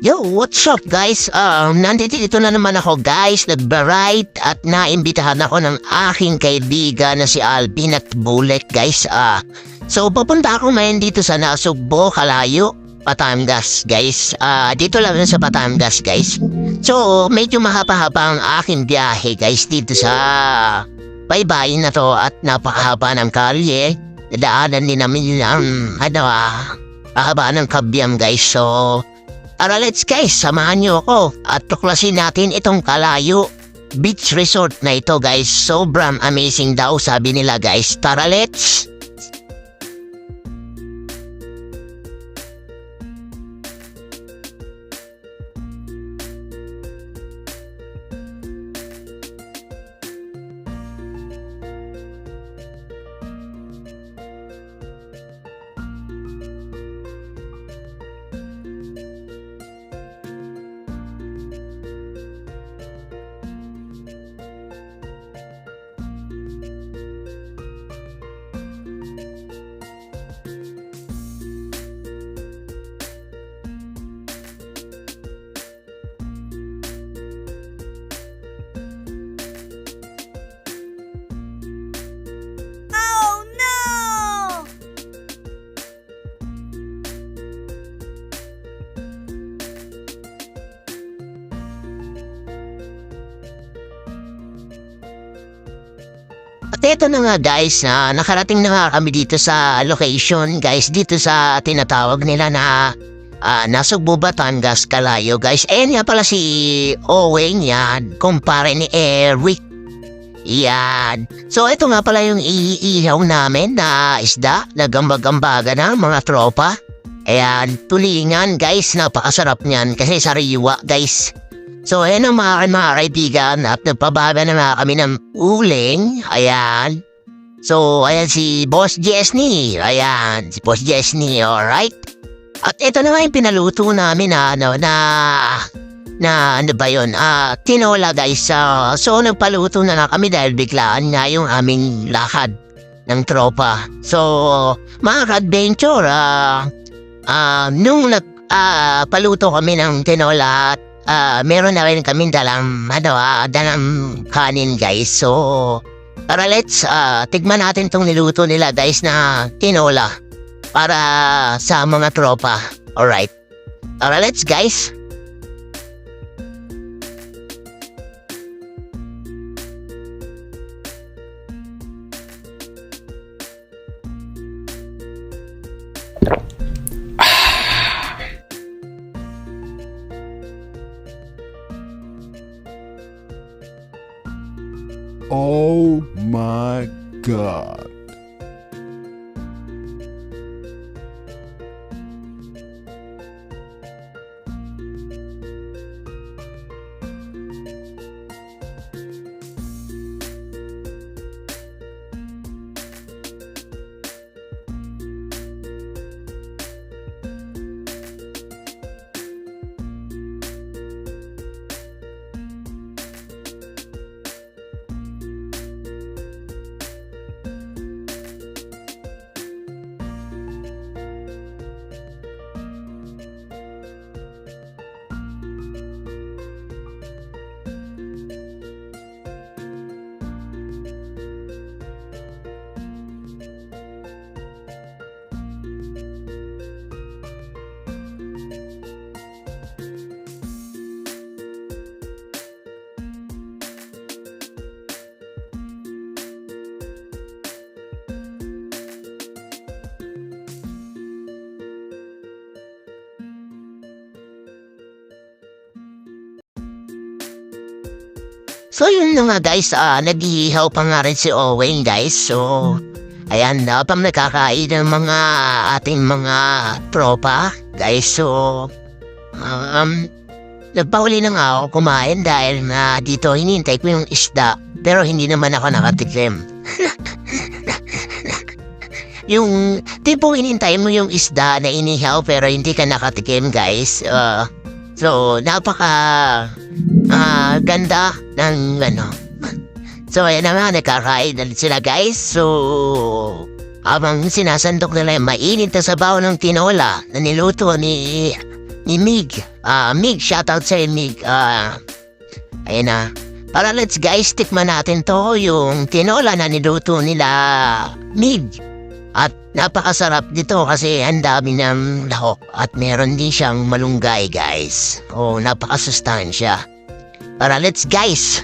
Yo, what's up guys? Nandito na naman ako guys, nag-bright at naimbitahan ako ng aking kaibigan na si Alvin at Bulek guys. So papunta ako ngayon dito sa Nasugbo, Kalayo, Batangas guys. Dito lang sa Batangas guys. So medyo mahaba-haba ang aking biyahe guys dito sa baybayin na to at napakahaba ng kalye. Nadaanan din namin ng mahaba ng kabyam guys. So tara let's guys, samahan niyo ako at tuklasin natin itong Kalayo Beach Resort na ito guys. Sobrang amazing daw sabi nila guys. Tara let's! Oh no! At ito na nga guys, na nakarating na nga kami dito sa location guys, dito sa tinatawag nila na Nasugbo, Batangas, Kalayo guys. Ayan nga pala si Owen yan, kumpare ni Eric. Yan. So ito nga pala yung iihaw namin na isda na gambag-gambaga na mga tropa. Ayan, tulingan guys, napakasarap niyan kasi sariwa guys. So ayan ang mga kaibigan at nagpababa na nga kami ng uling. Ayan. So ayan si Boss Jesney. Ayan, si Boss Jesney, alright. At ito na nga yung pinaluto namin na ano ba yun? Tinola guys. So nagpaluto na nga kami dahil biglaan nga yung aming lakad ng tropa. So mga ka-adventure, nung paluto kami ng tinola at meron na rin kami dalang kanin guys. So tara let's tigman natin tong niluto nila guys na tinola para sa mga tropa. Alright. Tara let's guys. Oh my God. So yun na nga guys, nag-iihaw pa nga rin si Owen guys. So ayan na, pang nakakain ng mga ating mga tropa guys. So nagpauli na nga ako kumain dahil na dito hinintay ko yung isda pero hindi naman ako nakatikim. Yung tipo hinintay mo yung isda na inihaw pero hindi ka nakatikim guys. So napaka ganda ng ano. So ayan naman, nakakain na sila guys. So habang sinasandok nila yung mainit na sabaw ng tinola na niluto ni ni Mig. Mig, shoutout sa'yo, Mig. Ayun na. Para let's guys, tikman natin to, yung tinola na niluto nila Mig. At napakasarap dito kasi ang dami ng lahok at meron din siyang malunggay guys. Oh, napakasustansya. Para let's guys.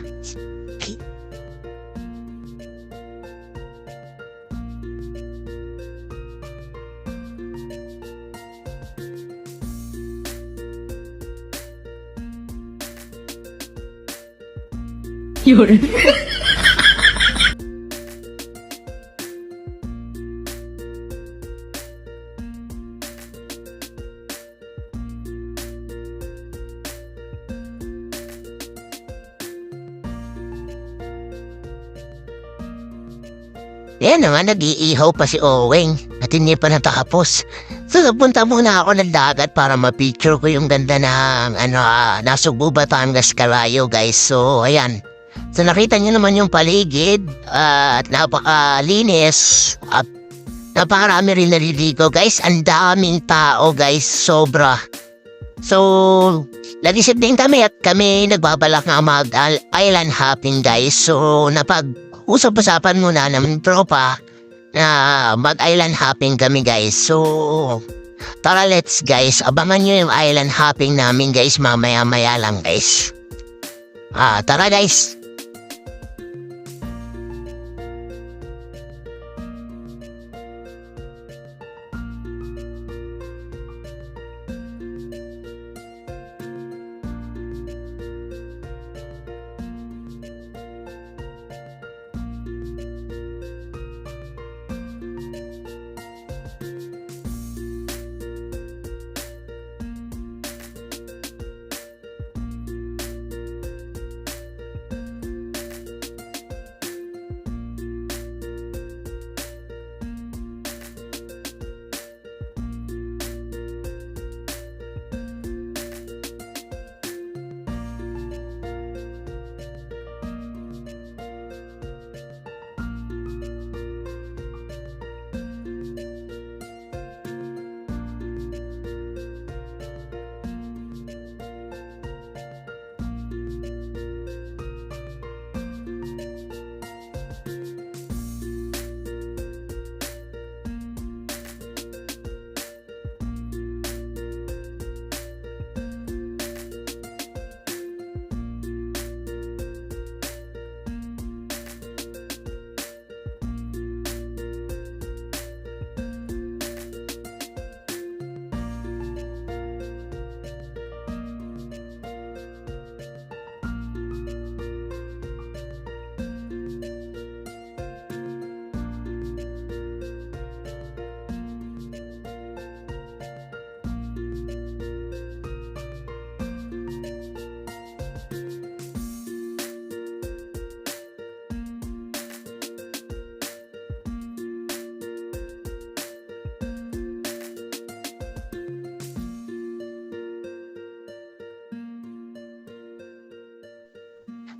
Yan na nga, nag-iihaw pa si Oweng at hindi pa natapos. So, napunta muna ako ng dagat para ma-picture ko yung ganda ng Nasugbu, Batangas, Carayo, guys. So, ayan. So, nakita niyo naman yung paligid at napakalinis at napakarami rin naliligo, guys. Ang daming tao, guys. Sobra. So, nag-isip din kami at kami nagbabalak nga mag-island hopping, guys. So, usap-usapan muna ng tropa na mag-island hopping kami guys. So, tara let's guys, abangan nyo yung island hopping namin guys mamaya-maya lang guys. Tara guys.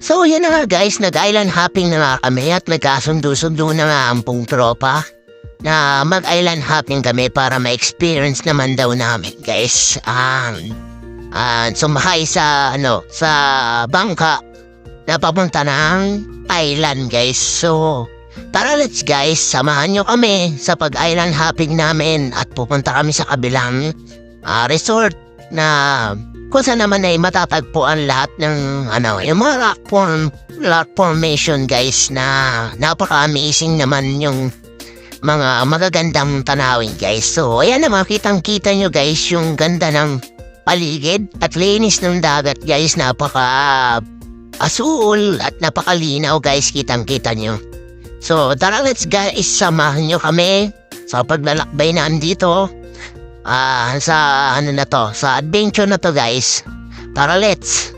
So yan na nga guys, nag-island hopping na nga kami at nagkasundo-sundo na nga ang pong tropa na mag-island hopping kami para ma-experience naman daw namin guys. Sumakay sa bangka na papunta ng island guys. So tara let's guys, samahan nyo kami sa pag-island hopping namin at pupunta kami sa kabilang resort na kung saan naman ay matatagpuan lahat ng yung mga rock formation guys na napaka-amazing naman yung mga magagandang tanawin guys. So ayan naman, kitang-kita nyo guys yung ganda ng paligid at linis ng dagat guys. Napaka-asul at napakalinaw guys, kitang-kita nyo. So tara let's guys, samahan nyo kami sa paglalakbay na andito. Sa adventure na to guys. Tara let's.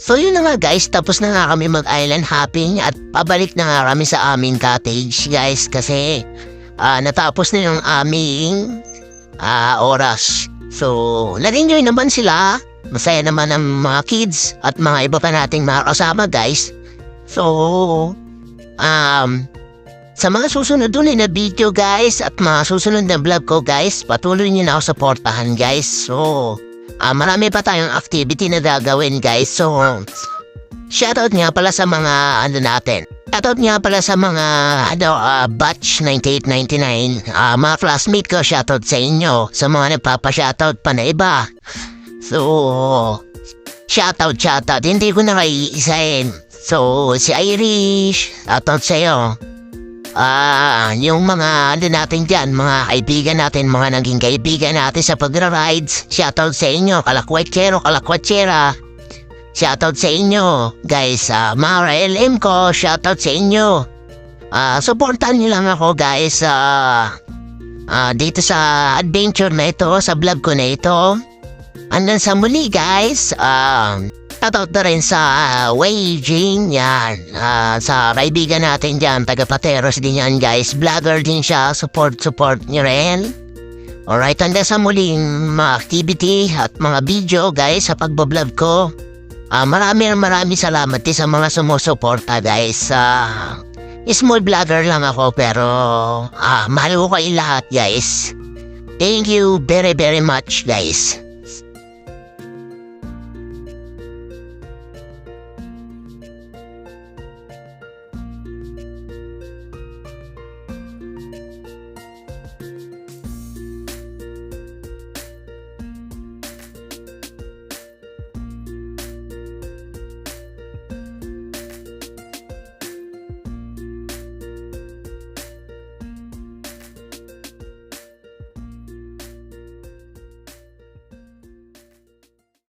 So yun na nga guys, tapos na nga kami mag-island hopping at pabalik na nga kami sa aming cottage guys kasi natapos na yung aming oras. So nag-enjoy naman sila, masaya naman ang mga kids at mga iba pa nating mga kasama guys. So sa mga susunod ulit na video guys at mga susunod na vlog ko guys, patuloy niyo na ako supportahan guys. So marami pa tayong activity na gagawin guys. So shoutout nga pala sa mga natin. Shoutout nga pala sa mga batch 9899. Mga classmate ko, shoutout sa inyo. Sa mga nagpapa-shoutout pa na iba. So shoutout. Hindi ko na kayo iisahin. So si Irish, shoutout sa'yo. Yung mga natin dyan, mga kaibigan natin, mga naging kaibigan natin sa pagra-rides, shoutout sa inyo, kalakwatsera, shoutout sa inyo, guys, Mara LM ko, shoutout sa inyo, supportan nyo lang ako, guys, dito sa adventure na ito, sa vlog ko na ito, hanggang sa muli, guys, shoutout na rin sa Waging, yan. Sa kaibigan natin dyan, taga-Pateros din yan guys. Vlogger din siya, support nyo rin. Alright, hanggang sa muling mga activity at mga video guys sa pagbablog ko. Maraming salamat din sa mga sumusuporta guys. Small vlogger lang ako pero mahal ko kayo lahat guys. Thank you very much guys.